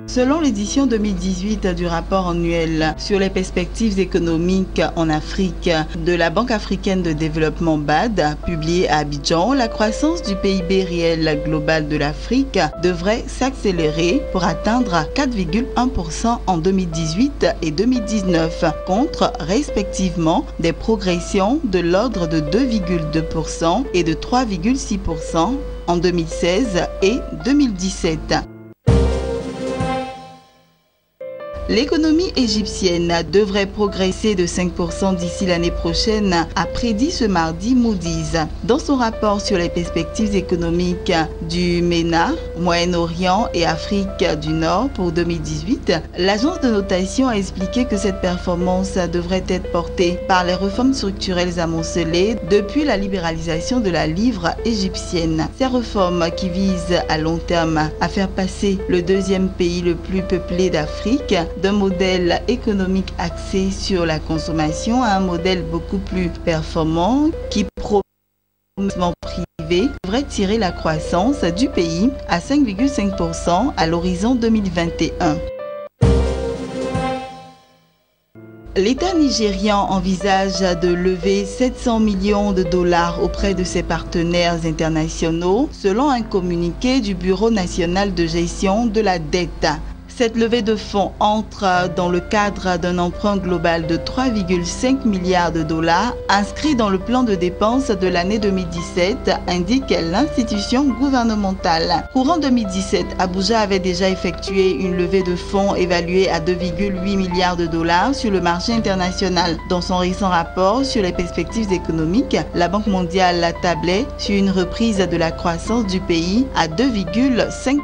Selon l'édition 2018 du rapport annuel sur les perspectives économiques en Afrique de la Banque africaine de développement BAD, publié à Abidjan, la croissance du PIB réel global de l'Afrique devrait s'accélérer pour atteindre 4,1% en 2018 et 2019, contre respectivement des progressions de l'ordre de 2,2% et de 3,6% en 2016 et 2017. L'économie égyptienne devrait progresser de 5% d'ici l'année prochaine, a prédit ce mardi Moody's. Dans son rapport sur les perspectives économiques du MENA, Moyen-Orient et Afrique du Nord pour 2018, l'agence de notation a expliqué que cette performance devrait être portée par les réformes structurelles amoncelées depuis la libéralisation de la livre égyptienne. Ces réformes qui visent à long terme à faire passer le deuxième pays le plus peuplé d'Afrique d'un modèle économique axé sur la consommation à un modèle beaucoup plus performant qui promeut l'investissement privé devrait tirer la croissance du pays à 5,5% à l'horizon 2021. L'État nigérian envisage de lever 700 millions de dollars auprès de ses partenaires internationaux, selon un communiqué du Bureau national de gestion de la dette. Cette levée de fonds entre dans le cadre d'un emprunt global de 3,5 milliards de dollars inscrit dans le plan de dépenses de l'année 2017, indique l'institution gouvernementale. Courant 2017, Abuja avait déjà effectué une levée de fonds évaluée à 2,8 milliards de dollars sur le marché international. Dans son récent rapport sur les perspectives économiques, la Banque mondiale tablait sur une reprise de la croissance du pays à 2,5%.